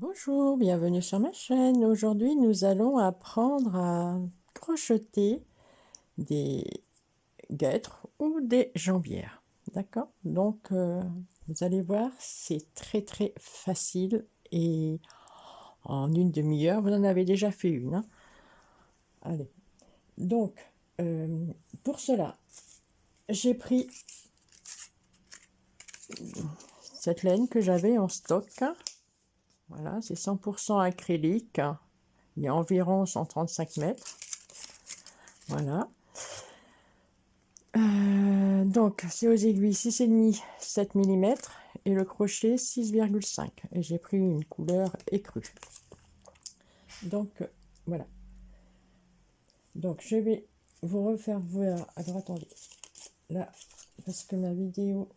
Bonjour, bienvenue sur ma chaîne. Aujourd'hui, nous allons apprendre à crocheter des guêtres ou des jambières. D'accord? Donc, vous allez voir, c'est très facile et en une demi-heure, vous en avez déjà fait une, hein. Allez. Donc, pour cela, j'ai pris cette laine que j'avais en stock. Voilà, c'est 100% acrylique. Il y a environ 135 mètres. Voilà. Donc, c'est aux aiguilles 6,5, 7 mm et le crochet 6,5. Et j'ai pris une couleur écrue. Donc, voilà. Donc, je vais vous refaire voir. Alors, attendez. Là, parce que ma vidéo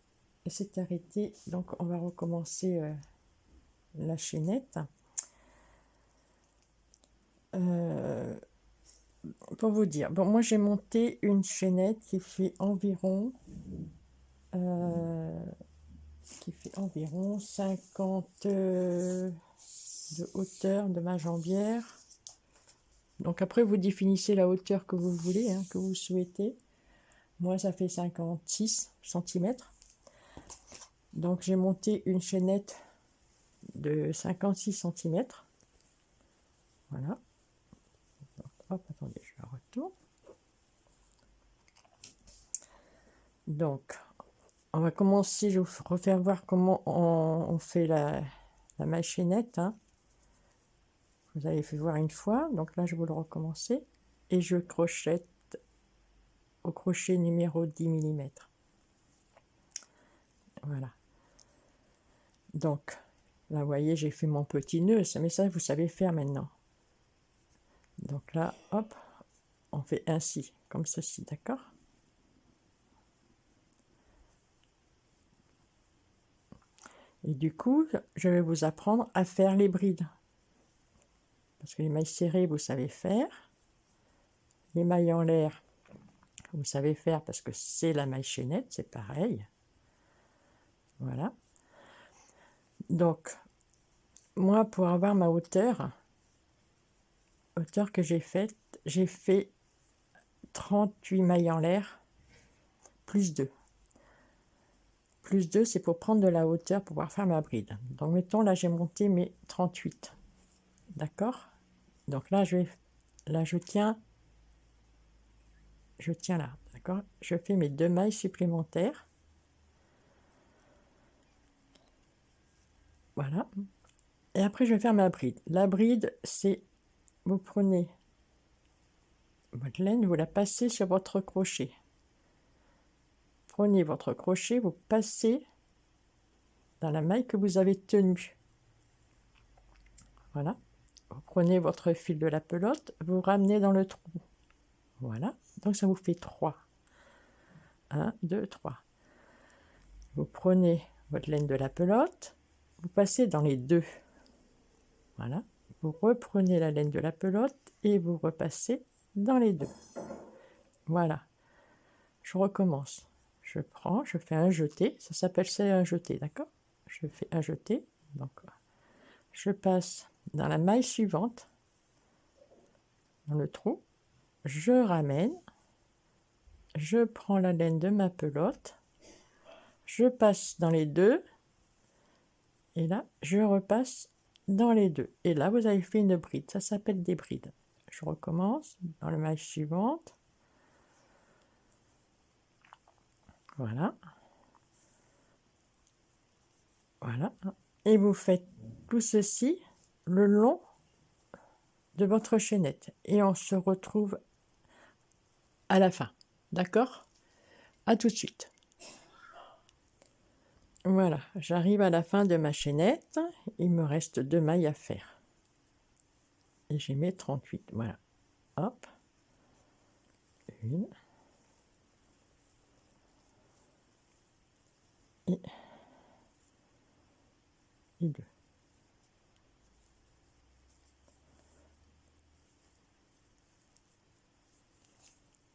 s'est arrêtée. Donc, on va recommencer la chaînette. Pour vous dire, bon, moi j'ai monté une chaînette qui fait environ 50 de hauteur de ma jambière. Donc après vous définissez la hauteur que vous voulez, hein, que vous souhaitez. Moi ça fait 56 cm. Donc j'ai monté une chaînette de 56 cm. Voilà. Donc, hop, attendez, je la retourne. Donc on va commencer, je vais vous refaire voir comment on fait la maille chaînette, hein. Vous avez fait voir une fois, donc là je vais le recommencer et je crochette au crochet numéro 10 mm. Voilà. Donc là vous voyez j'ai fait mon petit nœud, mais ça vous savez faire maintenant. Donc là hop, on fait ainsi, comme ceci, d'accord? Et du coup je vais vous apprendre à faire les brides, parce que les mailles serrées vous savez faire, les mailles en l'air vous savez faire parce que c'est la maille chaînette, c'est pareil. Voilà. Donc moi pour avoir ma hauteur que j'ai fait 38 mailles en l'air plus 2. Plus 2, c'est pour prendre de la hauteur pour pouvoir faire ma bride. Donc mettons là j'ai monté mes 38. D'accord? Donc là je tiens là, d'accord? Je fais mes 2 mailles supplémentaires. Voilà. Et après je vais faire ma bride. La bride, c'est vous prenez votre laine, vous la passez sur votre crochet. Prenez votre crochet, vous passez dans la maille que vous avez tenue. Voilà. Vous prenez votre fil de la pelote, vous ramenez dans le trou. Voilà. Donc ça vous fait 3. 1, 2, 3. Vous prenez votre laine de la pelote, vous passez dans les 2. Voilà. Vous reprenez la laine de la pelote et vous repassez dans les 2. Voilà. Je recommence. Je prends, je fais un jeté. Ça s'appelle un jeté, d'accord? Je fais un jeté. Donc, je passe dans la maille suivante, dans le trou. Je ramène. Je prends la laine de ma pelote. Je passe dans les 2. Et là, je repasse dans les 2. Et là, vous avez fait une bride. Ça s'appelle des brides. Je recommence dans la maille suivante. Voilà. Voilà. Et vous faites tout ceci le long de votre chaînette. Et on se retrouve à la fin. D'accord? À tout de suite. Voilà, j'arrive à la fin de ma chaînette. Il me reste 2 mailles à faire. Et j'ai mes 38. Voilà. Hop. Une. Et 2.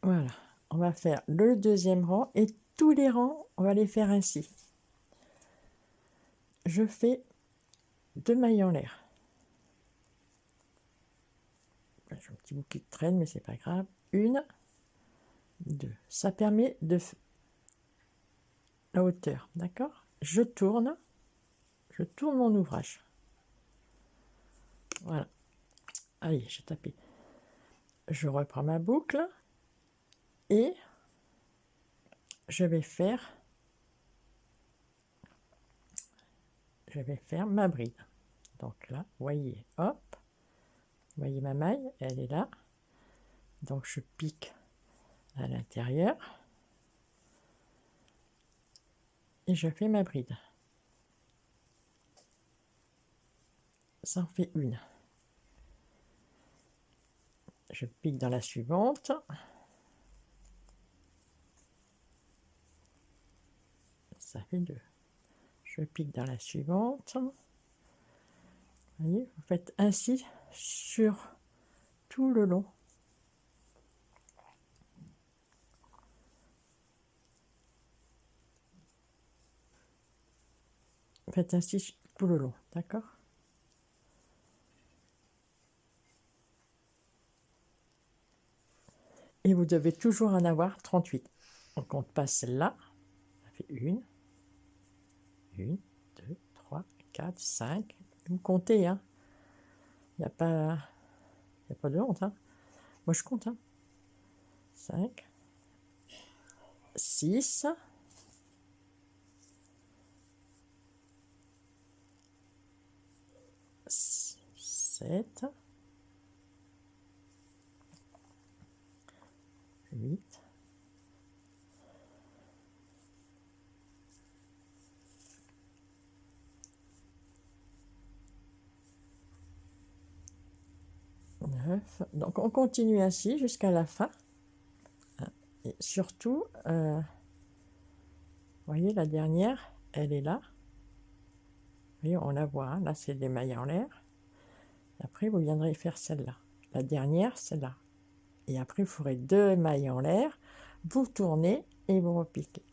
Voilà. On va faire le deuxième rang et tous les rangs, on va les faire ainsi. Je fais 2 mailles en l'air. j'ai un petit bout qui traîne, mais c'est pas grave. 1, 2. Ça permet de la hauteur, d'accord? Je tourne mon ouvrage. Voilà. Allez, j'ai tapé. Je reprends ma boucle et je vais faire ma bride. Donc là, voyez, hop, voyez ma maille, elle est là. Donc je pique à l'intérieur et je fais ma bride. Ça en fait une. Je pique dans la suivante. Ça fait 2. Je pique dans la suivante. Vous voyez, vous faites ainsi sur tout le long. Vous faites ainsi tout le long, d'accord? Et vous devez toujours en avoir 38. Donc on passe celle-là. Ça fait 1, 2, 3, 4, 5. Vous comptez, hein. Il n'y a pas de honte, hein. Moi, je compte, hein. 5, 6, 7, 8, 9. Donc, on continue ainsi jusqu'à la fin. Et surtout, voyez, la dernière, elle est là. Vous voyez, on la voit, hein. Là, c'est des mailles en l'air. Après, vous viendrez faire celle-là. La dernière, celle-là. Et après, vous ferez 2 mailles en l'air. Vous tournez et vous repiquez.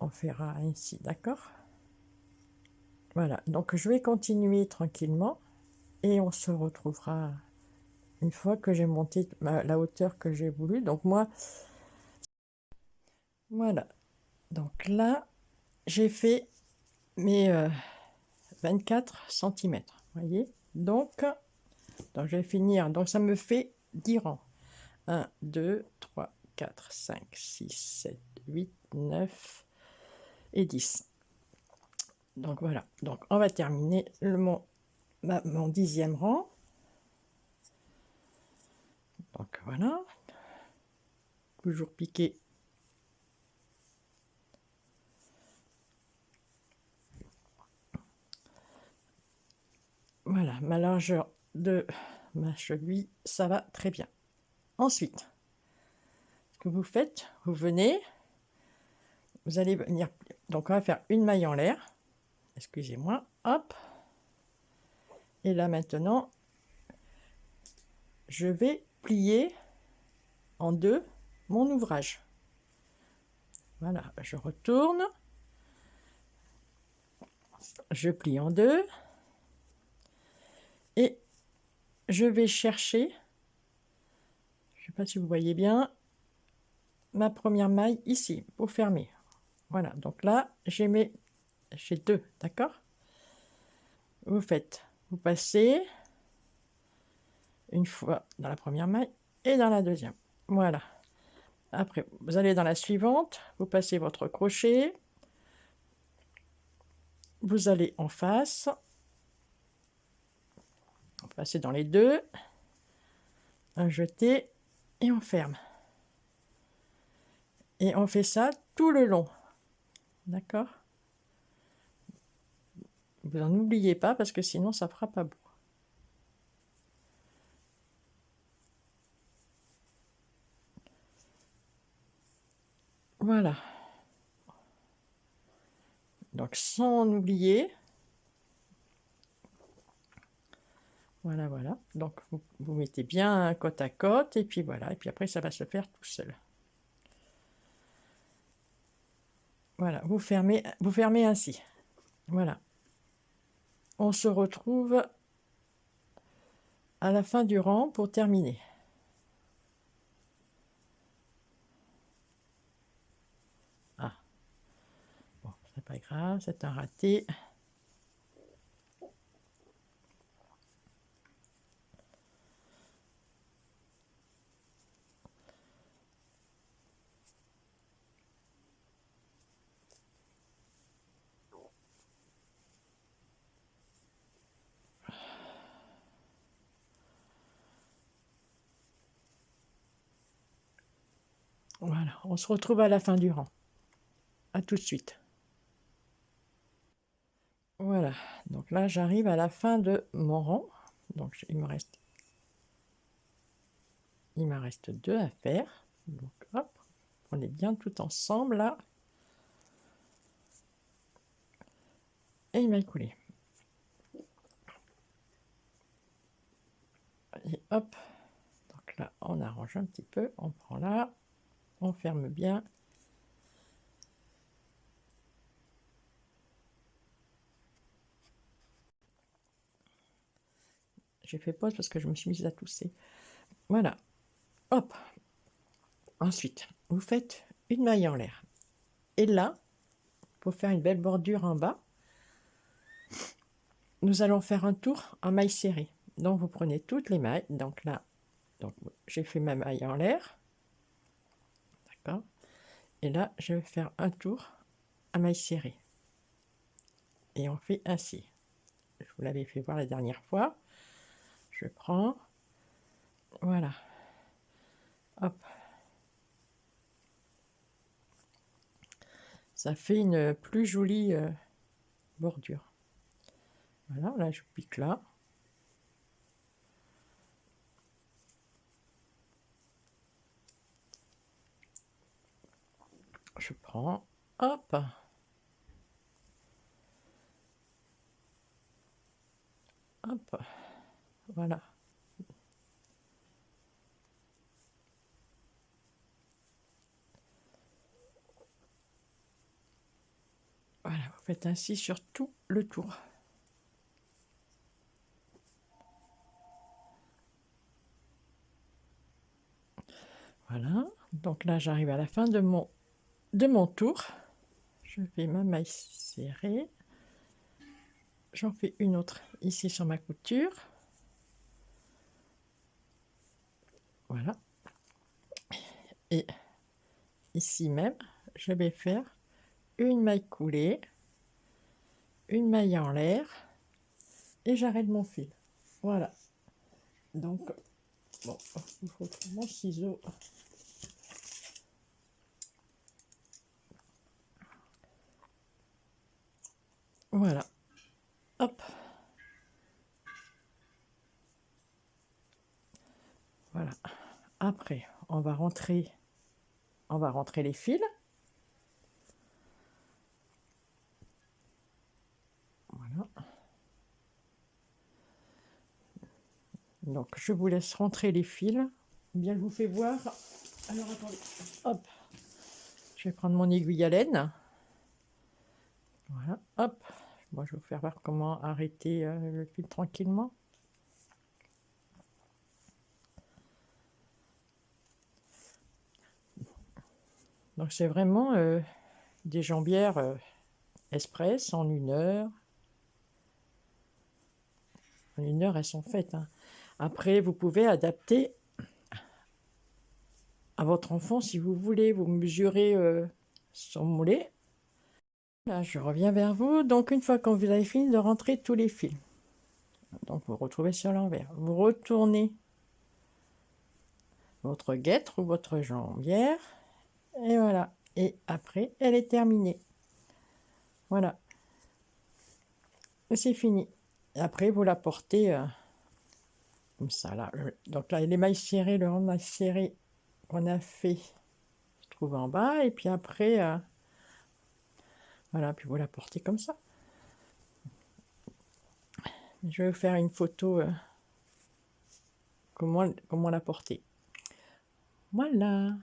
On fera ainsi, d'accord? Voilà, donc je vais continuer tranquillement et on se retrouvera une fois que j'ai monté la hauteur que j'ai voulu. Donc moi, voilà. Donc là, j'ai fait mes 24 cm. Voyez, donc je vais finir. Donc ça me fait 10 rangs. 1, 2, 3, 4, 5, 6, 7, 8, 9 et 10. Donc voilà. Donc on va terminer mon 10e rang. Donc voilà. Toujours piquer. Voilà, ma largeur de ma cheville, ça va très bien. Ensuite, ce que vous faites, vous venez, vous allez venir, donc on va faire une maille en l'air, excusez-moi, hop, et là maintenant, je vais plier en deux mon ouvrage. Voilà, je retourne, je plie en deux, et je vais chercher, je ne sais pas si vous voyez bien, ma première maille ici, pour fermer. Voilà, donc là, j'ai 2, d'accord? Vous passez une fois dans la première maille et dans la deuxième. Voilà. Après, vous allez dans la suivante, vous passez votre crochet, vous allez en face, vous passez dans les deux, un jeté et on ferme. Et on fait ça tout le long. D'accord? Vous n'en oubliez pas parce que sinon ça ne fera pas beau. Voilà. Donc sans oublier. Voilà, voilà. Donc vous mettez bien côte à côte et puis voilà. Et puis après ça va se faire tout seul. Voilà, vous fermez ainsi. Voilà. On se retrouve à la fin du rang pour terminer. Ah, bon, c'est pas grave, c'est un raté. Voilà, on se retrouve à la fin du rang. À tout de suite. Voilà, donc là j'arrive à la fin de mon rang. Donc il me reste 2 à faire. Donc hop, on est bien tout ensemble là. Et il m'a écoulé. Et hop, donc là on arrange un petit peu, on prend là, on ferme bien. J'ai fait pause parce que je me suis mise à tousser. Voilà, hop. Ensuite, vous faites une maille en l'air. Et là, pour faire une belle bordure en bas, nous allons faire un tour en maille serrée. Donc vous prenez toutes les mailles. Donc là, j'ai fait ma maille en l'air. D'accord. Et là, je vais faire un tour à maille serrée. Et on fait ainsi. Je vous l'avais fait voir la dernière fois. Je prends. Voilà. Hop. Ça fait une plus jolie bordure. Voilà, là je pique là. Je prends. Hop. Hop. Voilà. Voilà, vous faites ainsi sur tout le tour. Voilà, donc là j'arrive à la fin de mon tour. Je fais ma maille serrée. J'en fais une autre ici sur ma couture. Voilà. Et ici même, je vais faire une maille coulée, une maille en l'air et j'arrête mon fil. Voilà. Donc, bon, il faut trouver mon ciseau. Voilà. Hop. Voilà. Après, on va rentrer les fils. Voilà. Donc, je vous laisse rentrer les fils. Bien, je vous fais voir. Alors, attendez. Hop. Je vais prendre mon aiguille à laine. Voilà. Hop. Moi, je vais vous faire voir comment arrêter le fil tranquillement. Donc, c'est vraiment des jambières express en 1 heure. En 1 heure, elles sont faites. Hein. Après, vous pouvez adapter à votre enfant si vous voulez. Vous mesurez son mollet. Là, je reviens vers vous. Donc, une fois que vous avez fini de rentrer tous les fils, donc vous retrouvez sur l'envers. Vous retournez votre guêtre ou votre jambière. Et voilà. Et après, elle est terminée. Voilà. C'est fini. Et après, vous la portez comme ça. Là. Donc là, les mailles serrées, le rang de mailles serrées qu'on a fait se trouve en bas. Et puis après, voilà, puis vous la portez comme ça. Je vais vous faire une photo comment la porter. Voilà.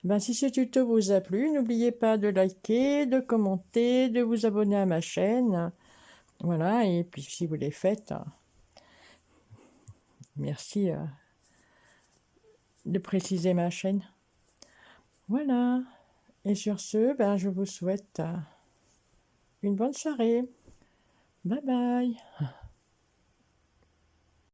Ben, si ce tuto vous a plu, n'oubliez pas de liker, de commenter, de vous abonner à ma chaîne. Voilà, et puis si vous les faites, Merci de préciser ma chaîne. Voilà. Et sur ce, ben, je vous souhaite une bonne soirée. Bye bye.